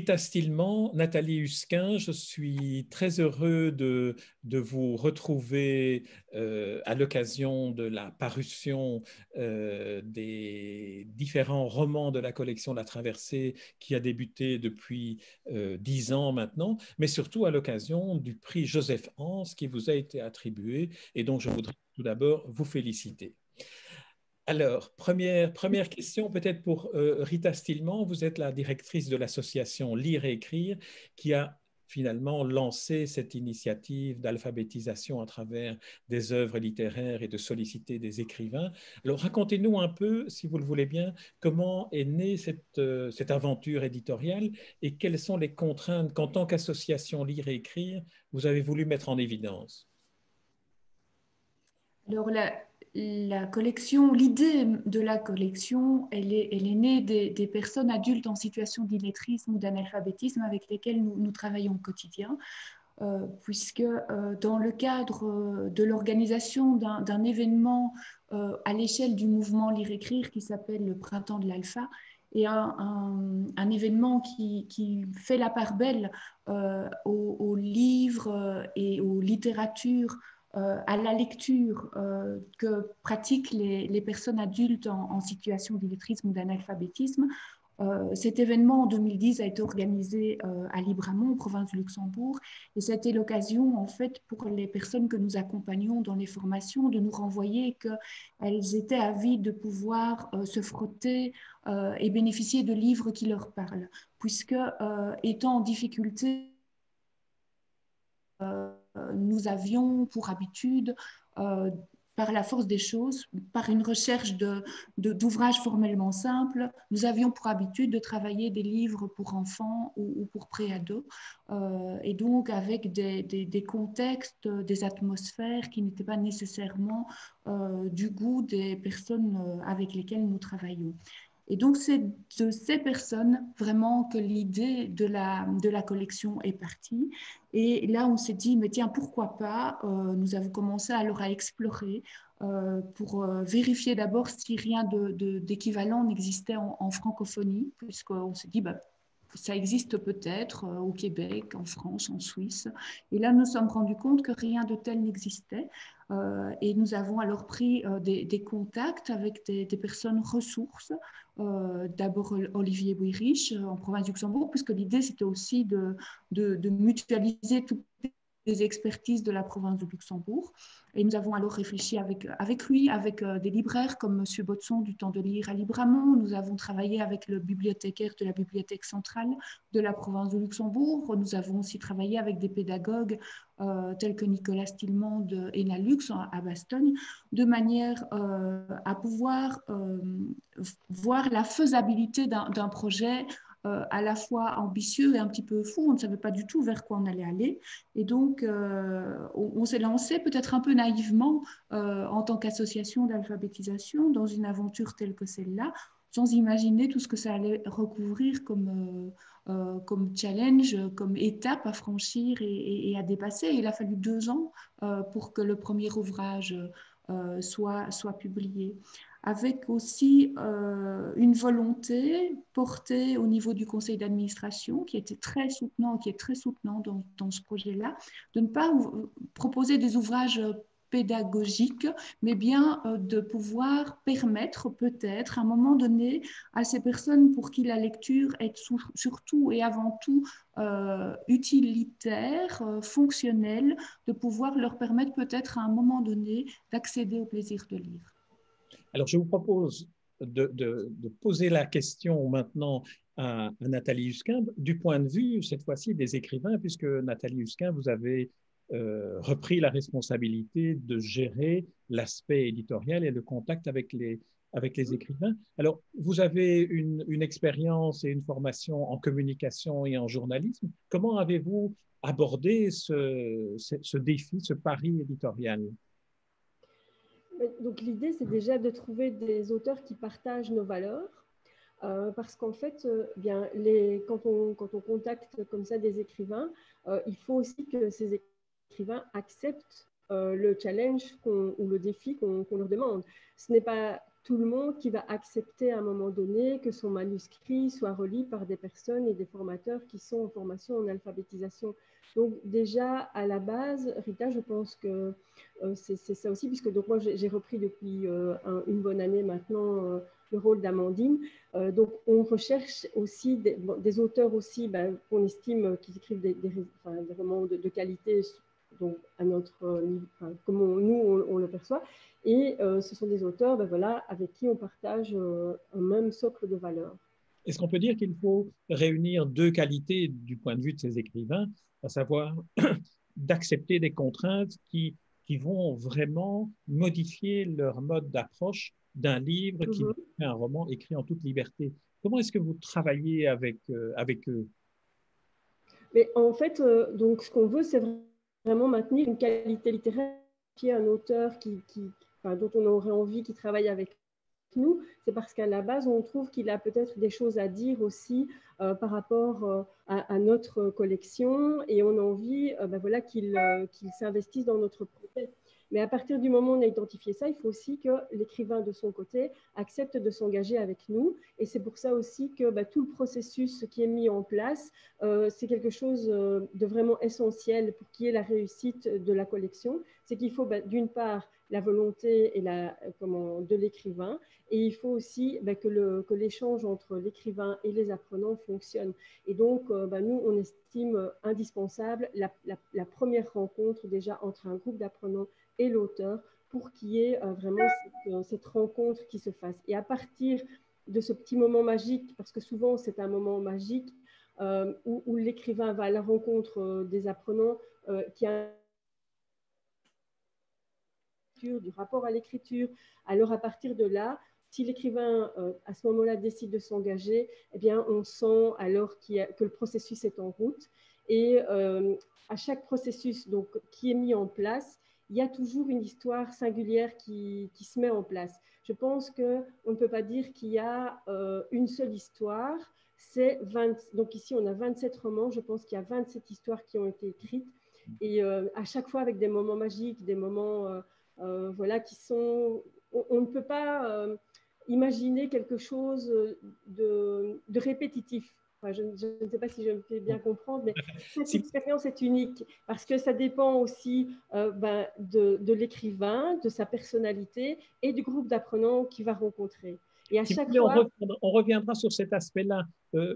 Rita Stillman, Nathalie Husquin, je suis très heureux de vous retrouver à l'occasion de la parution des différents romans de la collection La Traversée qui a débuté depuis 10 ans maintenant, mais surtout à l'occasion du prix Joseph Hans qui vous a été attribué et dont je voudrais tout d'abord vous féliciter. Alors, première question peut-être pour Rita Stillman. Vous êtes la directrice de l'association Lire et Écrire qui a finalement lancé cette initiative d'alphabétisation à travers des œuvres littéraires et de solliciter des écrivains. Alors, racontez-nous un peu, si vous le voulez bien, comment est née cette aventure éditoriale et quelles sont les contraintes qu'en tant qu'association Lire et Écrire, vous avez voulu mettre en évidence. Alors, la collection, l'idée de la collection, elle est née des personnes adultes en situation d'illettrisme ou d'analphabétisme avec lesquelles nous travaillons au quotidien, puisque dans le cadre de l'organisation d'un événement à l'échelle du mouvement Lire-Écrire qui s'appelle le Printemps de l'Alpha, et un événement qui fait la part belle aux livres et aux littératures, à la lecture que pratiquent les personnes adultes en situation d'illettrisme ou d'analphabétisme. Cet événement en 2010 a été organisé à Libramont, province du Luxembourg, et c'était l'occasion en fait pour les personnes que nous accompagnons dans les formations de nous renvoyer qu'elles étaient avides de pouvoir se frotter et bénéficier de livres qui leur parlent, puisque étant en difficulté, nous avions pour habitude, par la force des choses, par une recherche d'ouvrages formellement simples, nous avions pour habitude de travailler des livres pour enfants ou pour préados, et donc avec des contextes, des atmosphères qui n'étaient pas nécessairement du goût des personnes avec lesquelles nous travaillons. Et donc, c'est de ces personnes vraiment que l'idée de la collection est partie. Et là, on s'est dit, mais tiens, pourquoi pas. Nous avons commencé alors à explorer pour vérifier d'abord si rien d'équivalent n'existait en francophonie, puisqu'on s'est dit, bah, ça existe peut-être au Québec, en France, en Suisse. Et là, nous nous sommes rendus compte que rien de tel n'existait. Et nous avons alors pris des contacts avec des personnes ressources. D'abord Olivier Bouyrich en province du Luxembourg, puisque l'idée c'était aussi de mutualiser toutes les expertises de la province du Luxembourg. Et nous avons alors réfléchi avec lui, avec des libraires comme M. Botson du Temps de Lire à Libramont. Nous avons travaillé avec le bibliothécaire de la Bibliothèque centrale de la province du Luxembourg. Nous avons aussi travaillé avec des pédagogues tels que Nicolas Stillman de Enalux à Bastogne, de manière à pouvoir voir la faisabilité d'un projet à la fois ambitieux et un petit peu fou. On ne savait pas du tout vers quoi on allait aller. Et donc, on s'est lancé peut-être un peu naïvement en tant qu'association d'alphabétisation dans une aventure telle que celle-là, sans imaginer tout ce que ça allait recouvrir comme challenge, comme étape à franchir et à dépasser. Et il a fallu 2 ans pour que le premier ouvrage soit publié, avec aussi une volonté portée au niveau du conseil d'administration qui était très soutenant, qui est très soutenant dans ce projet-là, de ne pas proposer des ouvrages pédagogiques, mais bien de pouvoir permettre peut-être à un moment donné à ces personnes pour qui la lecture est surtout et avant tout utilitaire, fonctionnelle, de pouvoir leur permettre peut-être à un moment donné d'accéder au plaisir de lire. Alors, je vous propose de poser la question maintenant à Nathalie Husquin, du point de vue, cette fois-ci, des écrivains, puisque Nathalie Husquin, vous avez repris la responsabilité de gérer l'aspect éditorial et le contact avec les écrivains. Alors, vous avez une expérience et une formation en communication et en journalisme. Comment avez-vous abordé ce défi, ce pari éditorial? Donc l'idée, c'est déjà de trouver des auteurs qui partagent nos valeurs, parce qu'en fait, bien, quand on contacte comme ça des écrivains, il faut aussi que ces écrivains acceptent le challenge ou le défi qu'on leur demande. Ce n'est pas tout le monde qui va accepter à un moment donné que son manuscrit soit relié par des personnes et des formateurs qui sont en formation en alphabétisation. Donc déjà, à la base, Rita, je pense que c'est ça aussi, puisque donc moi, j'ai repris depuis une bonne année maintenant le rôle d'Amandine. Donc, on recherche aussi des auteurs aussi qu'on estime qui écrivent des romans de qualité, donc à notre niveau, comme on le perçoit. Et ce sont des auteurs voilà, avec qui on partage un même socle de valeurs. Est-ce qu'on peut dire qu'il faut réunir deux qualités du point de vue de ces écrivains, à savoir d'accepter des contraintes qui vont vraiment modifier leur mode d'approche d'un livre qui est un roman écrit en toute liberté? Comment est-ce que vous travaillez avec eux? Mais en fait, donc, ce qu'on veut, c'est vraiment maintenir une qualité littéraire, qui est un auteur dont on aurait envie qu'il travaille avec nous. C'est parce qu'à la base, on trouve qu'il a peut-être des choses à dire aussi par rapport à notre collection, et on a envie voilà, qu'il s'investisse dans notre projet. Mais à partir du moment où on a identifié ça, il faut aussi que l'écrivain de son côté accepte de s'engager avec nous. Et c'est pour ça aussi que tout le processus qui est mis en place, c'est quelque chose de vraiment essentiel pour qu'il y ait la réussite de la collection. C'est qu'il faut d'une part la volonté et de l'écrivain, et il faut aussi que l'échange entre l'écrivain et les apprenants fonctionne. Et donc, nous, on estime indispensable la première rencontre déjà entre un groupe d'apprenants et l'auteur pour qu'il y ait vraiment cette rencontre qui se fasse. Et à partir de ce petit moment magique, parce que souvent c'est un moment magique où l'écrivain va à la rencontre des apprenants qui a du rapport à l'écriture, alors à partir de là, si l'écrivain à ce moment-là décide de s'engager, eh bien on sent alors que le processus est en route. Et à chaque processus donc, qui est mis en place, il y a toujours une histoire singulière qui se met en place. Je pense qu'on ne peut pas dire qu'il y a une seule histoire. Donc ici, on a 27 romans. Je pense qu'il y a 27 histoires qui ont été écrites. Et à chaque fois avec des moments magiques, des moments voilà, qui sont... On ne peut pas imaginer quelque chose de répétitif. Enfin, je ne sais pas si je me fais bien comprendre, mais cette expérience est unique parce que ça dépend aussi de l'écrivain, de sa personnalité et du groupe d'apprenants qu'il va rencontrer. Et à chaque fois... On reviendra sur cet aspect-là,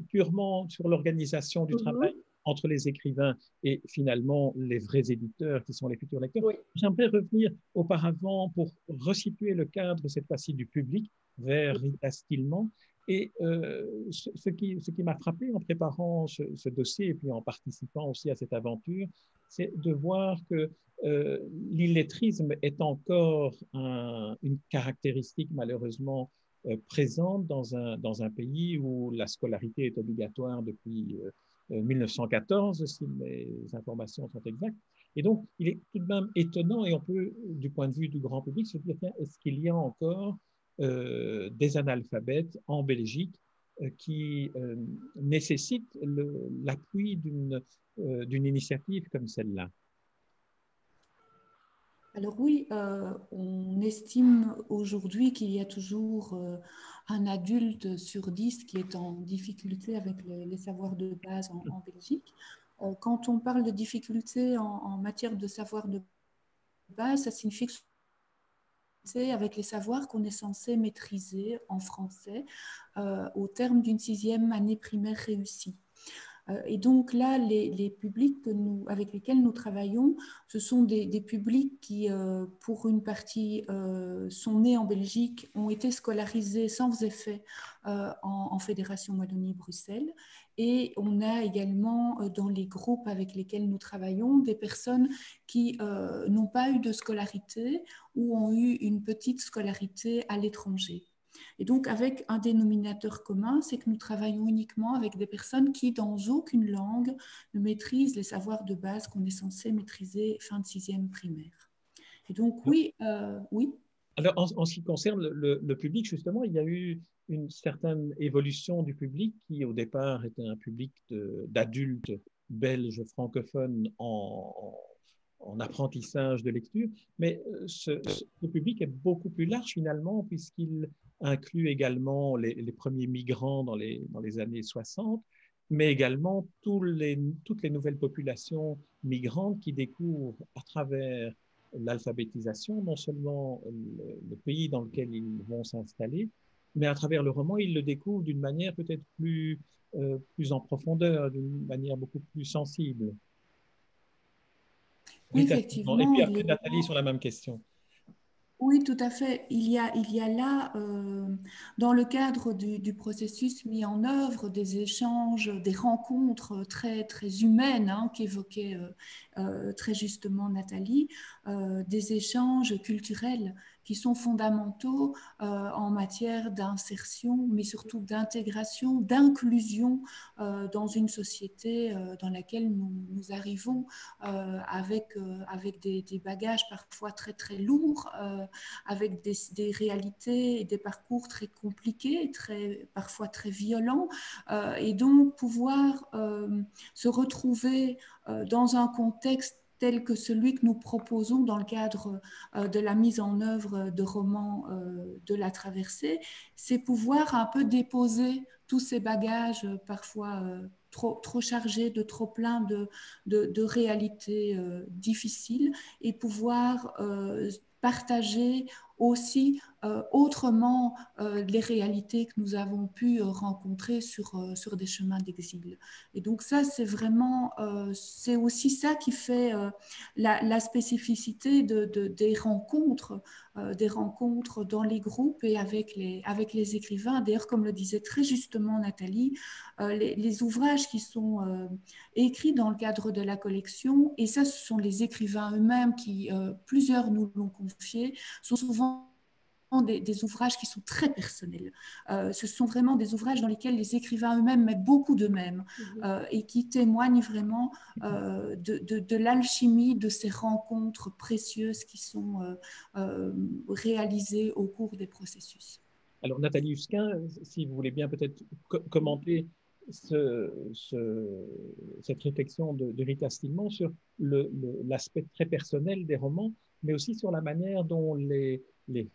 purement sur l'organisation du travail entre les écrivains et finalement les vrais éditeurs qui sont les futurs lecteurs. Oui. J'aimerais revenir auparavant pour resituer le cadre, cette fois-ci du public, vers Rita Stillman. Et ce qui m'a frappé en préparant ce dossier et puis en participant aussi à cette aventure, c'est de voir que l'illettrisme est encore une caractéristique malheureusement présente dans un pays où la scolarité est obligatoire depuis 1914, si mes informations sont exactes. Et donc, il est tout de même étonnant, et on peut, du point de vue du grand public, se dire, est-ce qu'il y a encore des analphabètes en Belgique qui nécessitent l'appui d'une initiative comme celle-là? Alors oui, on estime aujourd'hui qu'il y a toujours un adulte sur 10 qui est en difficulté avec les savoirs de base en Belgique. Quand on parle de difficultés en matière de savoirs de base, ça signifie que c'est avec les savoirs qu'on est censé maîtriser en français au terme d'une 6e année primaire réussie. Et donc là, les publics avec lesquels nous travaillons, ce sont des publics qui, pour une partie, sont nés en Belgique, ont été scolarisés sans effet en Fédération Wallonie-Bruxelles. Et on a également dans les groupes avec lesquels nous travaillons des personnes qui n'ont pas eu de scolarité ou ont eu une petite scolarité à l'étranger. Et donc, avec un dénominateur commun, c'est que nous travaillons uniquement avec des personnes qui, dans aucune langue, ne maîtrisent les savoirs de base qu'on est censé maîtriser fin de 6e primaire. Et donc, oui. Alors, en ce qui concerne le public, justement, il y a eu une certaine évolution du public qui, au départ, était un public d'adultes belges francophones en apprentissage de lecture, mais ce public est beaucoup plus large finalement, puisqu'il inclut également les premiers migrants dans les années 60, mais également toutes les nouvelles populations migrantes qui découvrent à travers l'alphabétisation, non seulement le pays dans lequel ils vont s'installer, mais à travers le roman, ils le découvrent d'une manière peut-être plus en profondeur, d'une manière beaucoup plus sensible. Oui, Rita, et effectivement, puis il après, est Nathalie, sur la même question. Oui, tout à fait. Il y a là, dans le cadre du processus mis en œuvre, des échanges, des rencontres très, très humaines, hein, qu'évoquait très justement Nathalie, des échanges culturels qui sont fondamentaux en matière d'insertion, mais surtout d'intégration, d'inclusion dans une société dans laquelle nous arrivons avec des bagages parfois très, très lourds. Avec des réalités et des parcours très compliqués, parfois très violents, et donc pouvoir se retrouver dans un contexte tel que celui que nous proposons dans le cadre de la mise en œuvre de romans de la traversée, c'est pouvoir un peu déposer tous ces bagages parfois trop chargés, de trop plein de réalités difficiles, et pouvoir partager aussi autrement les réalités que nous avons pu rencontrer sur des chemins d'exil. Et donc ça, c'est vraiment, c'est aussi ça qui fait la spécificité des rencontres dans les groupes et avec les écrivains. D'ailleurs, comme le disait très justement Nathalie, les ouvrages qui sont écrits dans le cadre de la collection, et ça, ce sont les écrivains eux-mêmes qui, plusieurs nous l'ont confié, sont souvent des ouvrages qui sont très personnels. Ce sont vraiment des ouvrages dans lesquels les écrivains eux-mêmes mettent beaucoup d'eux-mêmes et qui témoignent vraiment de l'alchimie de ces rencontres précieuses qui sont réalisées au cours des processus. Alors, Nathalie Husquin, si vous voulez bien peut-être commenter cette réflexion de Rita Stillman sur l'aspect très personnel des romans, mais aussi sur la manière dont les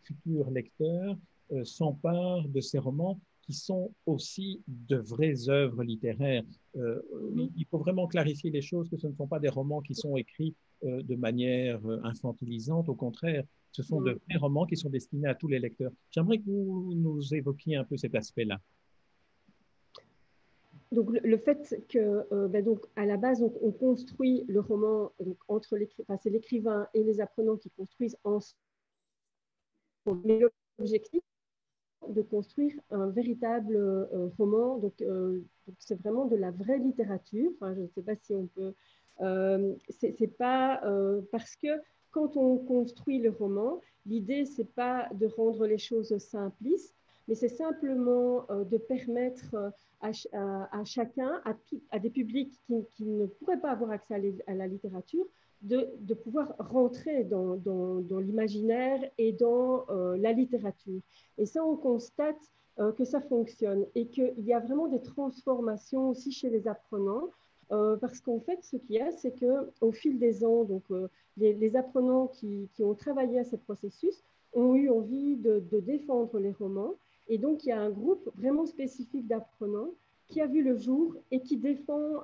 futurs lecteurs s'emparent de ces romans qui sont aussi de vraies œuvres littéraires. Il faut vraiment clarifier les choses, que ce ne sont pas des romans qui sont écrits de manière infantilisante, au contraire, ce sont de vrais romans qui sont destinés à tous les lecteurs. J'aimerais que vous nous évoquiez un peu cet aspect-là. Donc, le fait que, donc, à la base, on construit le roman donc, entre c'est l'écrivain et les apprenants qui construisent ensemble. Mais l'objectif, de construire un véritable roman. Donc c'est vraiment de la vraie littérature. Enfin, je ne sais pas si on peut... c'est pas... parce que quand on construit le roman, l'idée, ce n'est pas de rendre les choses simplistes, mais c'est simplement de permettre à chacun, à des publics qui ne pourraient pas avoir accès à la littérature, de pouvoir rentrer dans l'imaginaire et dans la littérature. Et ça, on constate que ça fonctionne et qu'il y a vraiment des transformations aussi chez les apprenants. Parce qu'en fait, ce qu'il y a, c'est qu'au fil des ans, donc, les apprenants qui ont travaillé à ce processus ont eu envie de défendre les romans. Et donc, il y a un groupe vraiment spécifique d'apprenants qui a vu le jour et qui défend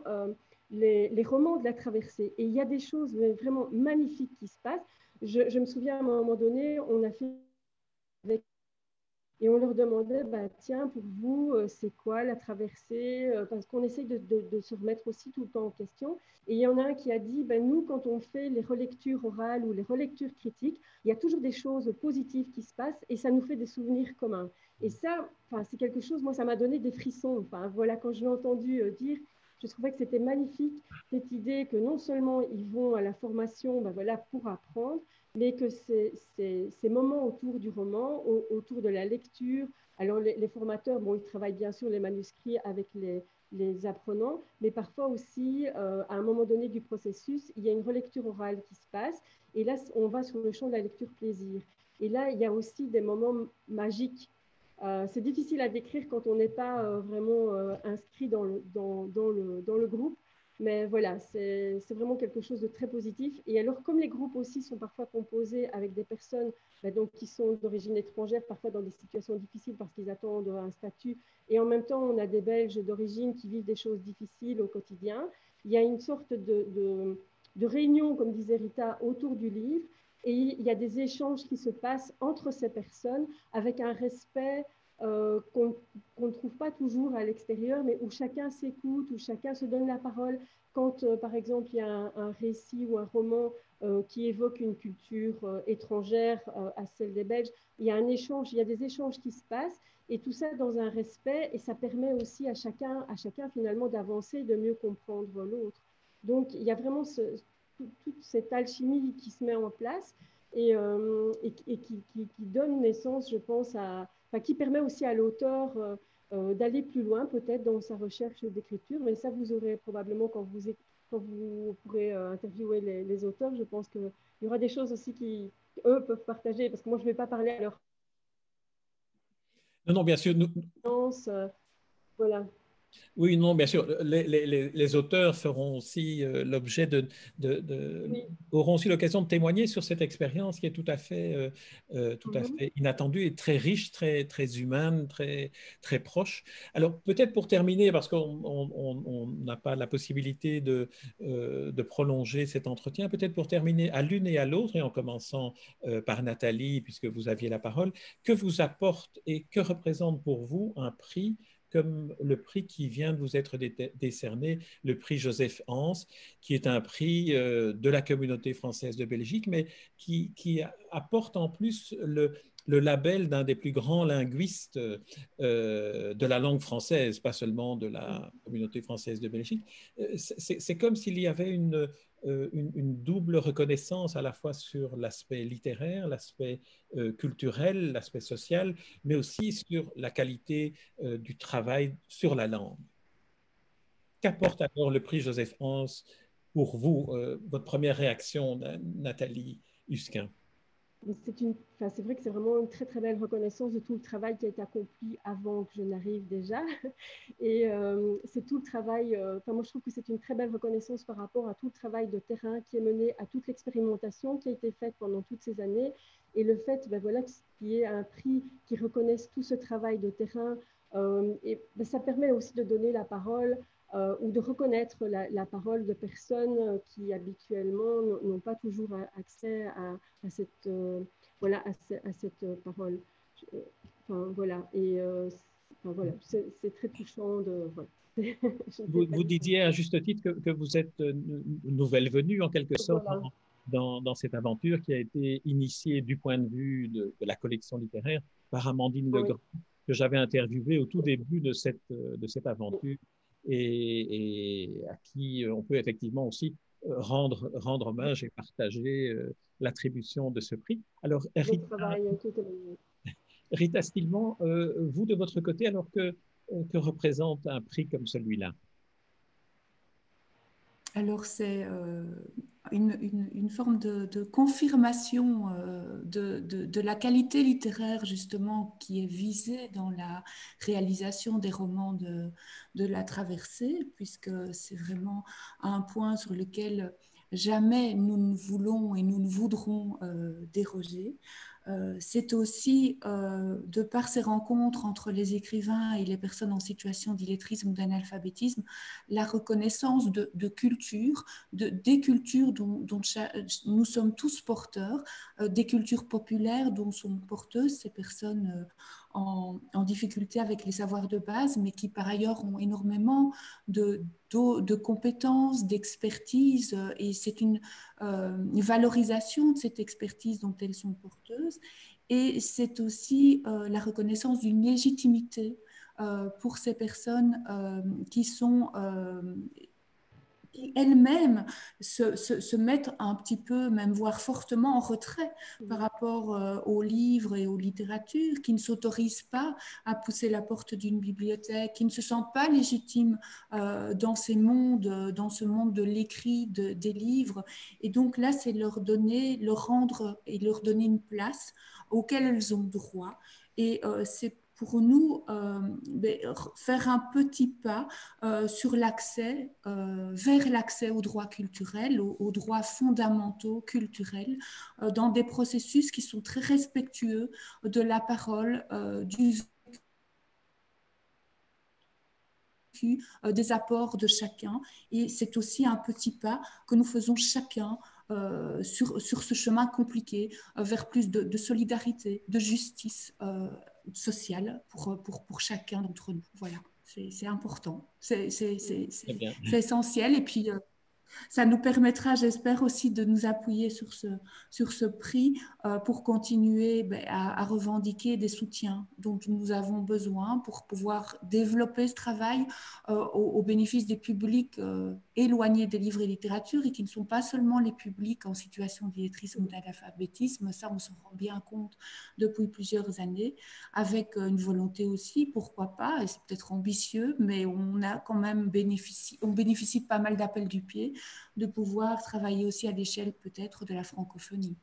les romans de la traversée. Et il y a des choses vraiment magnifiques qui se passent. Je me souviens à un moment donné, on a fait avec et on leur demandait, bah, tiens, pour vous, c'est quoi la traversée? Parce qu'on essaye de se remettre aussi tout le temps en question. Et il y en a un qui a dit, bah, nous, quand on fait les relectures orales ou les relectures critiques, il y a toujours des choses positives qui se passent et ça nous fait des souvenirs communs. Et ça, c'est quelque chose, moi, ça m'a donné des frissons. Enfin, voilà, quand je l'ai entendu dire, je trouvais que c'était magnifique, cette idée que non seulement ils vont à la formation voilà, pour apprendre, mais que ces moments autour du roman, autour de la lecture, alors les formateurs, bon, ils travaillent bien sûr les manuscrits avec les apprenants, mais parfois aussi, à un moment donné du processus, il y a une relecture orale qui se passe, et là, on va sur le champ de la lecture plaisir. Et là, il y a aussi des moments magiques. C'est difficile à décrire quand on n'est pas vraiment inscrit dans le groupe, Mais voilà, c'est vraiment quelque chose de très positif. Et alors, comme les groupes aussi sont parfois composés avec des personnes donc, qui sont d'origine étrangère, parfois dans des situations difficiles parce qu'ils attendent un statut, et en même temps, on a des Belges d'origine qui vivent des choses difficiles au quotidien, il y a une sorte de réunion, comme disait Rita, autour du livre, et il y a des échanges qui se passent entre ces personnes avec un respect qu'on ne trouve pas toujours à l'extérieur, mais où chacun s'écoute, où chacun se donne la parole. Quand, par exemple, il y a un récit ou un roman qui évoque une culture étrangère à celle des Belges, il y a un échange, il y a des échanges qui se passent, et tout ça dans un respect, et ça permet aussi à chacun finalement d'avancer, de mieux comprendre l'autre. Donc, il y a vraiment toute cette alchimie qui se met en place et qui donne naissance, je pense, qui permet aussi à l'auteur d'aller plus loin peut-être dans sa recherche d'écriture. Mais ça, vous aurez probablement, quand vous pourrez interviewer les auteurs, je pense qu'il y aura des choses aussi qu'eux peuvent partager, parce que moi, je ne vais pas parler à leur Non, non, bien sûr. sens. Voilà. Oui, non, bien sûr. Les auteurs feront aussi l'objet Oui. auront aussi l'occasion de témoigner sur cette expérience qui est tout à fait inattendue et très riche, très humaine, très proche. Alors, peut-être pour terminer, parce qu'on n'a pas la possibilité de prolonger cet entretien, peut-être pour terminer à l'une et à l'autre, et en commençant par Nathalie, puisque vous aviez la parole, que vous apporte et que représente pour vous un prix comme le prix qui vient de vous être décerné, le prix Joseph Hans, qui est un prix de la communauté française de Belgique, mais qui apporte en plus le label d'un des plus grands linguistes de la langue française, pas seulement de la communauté française de Belgique. C'est comme s'il y avait une double reconnaissance à la fois sur l'aspect littéraire, l'aspect culturel, l'aspect social, mais aussi sur la qualité du travail sur la langue. Qu'apporte alors le prix Joseph Hans pour vous, votre première réaction, Nathalie Husquin? C'est vrai que c'est vraiment une très très belle reconnaissance de tout le travail qui a été accompli avant que je n'arrive déjà. Et c'est tout le travail, moi je trouve que c'est une très belle reconnaissance par rapport à tout le travail de terrain qui est mené, à toute l'expérimentation qui a été faite pendant toutes ces années. Et le fait voilà, qu'il y ait un prix qui reconnaisse tout ce travail de terrain, ça permet aussi de donner la parole ou de reconnaître la parole de personnes qui habituellement n'ont pas toujours accès à cette, voilà, à cette parole. Voilà. Et voilà, c'est très touchant de. Voilà. Vous disiez à juste titre que vous êtes nouvelle venue en quelque sorte Voilà. dans cette aventure qui a été initiée du point de vue de la collection littéraire par Amandine Legrand, que j'avais interviewée au tout début de cette aventure et à qui on peut effectivement aussi rendre hommage et partager l'attribution de ce prix. Alors, Rita Stillman, vous de votre côté, alors que représente un prix comme celui-là? Alors, c'est une forme de confirmation de la qualité littéraire, justement, qui est visée dans la réalisation des romans de la traversée, puisque c'est vraiment un point sur lequel jamais nous ne voulons et nous ne voudrons déroger. C'est aussi, de par ces rencontres entre les écrivains et les personnes en situation d'illettrisme ou d'analphabétisme, la reconnaissance de cultures, des cultures dont nous sommes tous porteurs, des cultures populaires dont sont porteuses ces personnes en difficulté avec les savoirs de base, mais qui par ailleurs ont énormément de compétences, d'expertise, et c'est une valorisation de cette expertise dont elles sont porteuses. Et c'est aussi la reconnaissance d'une légitimité pour ces personnes qui elles-mêmes se mettent un petit peu, même voire fortement en retrait par rapport aux livres et aux littératures, qui ne s'autorisent pas à pousser la porte d'une bibliothèque, qui ne se sentent pas légitimes dans ce monde de l'écrit, des livres. Et donc là, c'est leur rendre et leur donner une place auquel elles ont droit. Et c'est pour nous faire un petit pas sur l'accès, vers l'accès aux droits culturels, aux droits fondamentaux culturels, dans des processus qui sont très respectueux de la parole, du des apports de chacun. Et c'est aussi un petit pas que nous faisons chacun sur ce chemin compliqué vers plus de solidarité, de justice sociale pour chacun d'entre nous. Voilà, c'est important, c'est essentiel. Et puis, ça nous permettra, j'espère, aussi de nous appuyer sur ce prix pour continuer à revendiquer des soutiens dont nous avons besoin pour pouvoir développer ce travail au bénéfice des publics éloignés des livres et littérature et qui ne sont pas seulement les publics en situation d'illettrisme ou d'analphabétisme. Ça, on s'en rend bien compte depuis plusieurs années, avec une volonté aussi, pourquoi pas, et c'est peut-être ambitieux, mais on a quand même on bénéficie de pas mal d'appels du pied, de pouvoir travailler aussi à l'échelle peut-être de la francophonie.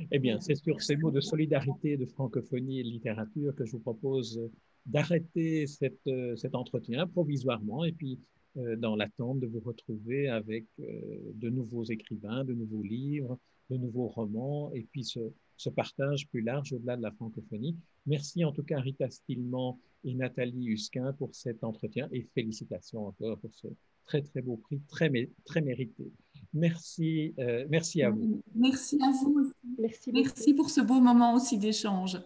Eh bien, c'est sur ces mots de solidarité, de francophonie et de littérature que je vous propose d'arrêter cet entretien provisoirement et puis dans l'attente de vous retrouver avec de nouveaux écrivains, de nouveaux livres, de nouveaux romans et puis ce partage plus large au-delà de la francophonie. Merci en tout cas Rita Stillman et Nathalie Husquin pour cet entretien et félicitations encore pour ce très très beau prix, très mérité. Merci, merci à vous. Merci à vous. Merci Merci pour ce beau moment aussi d'échange.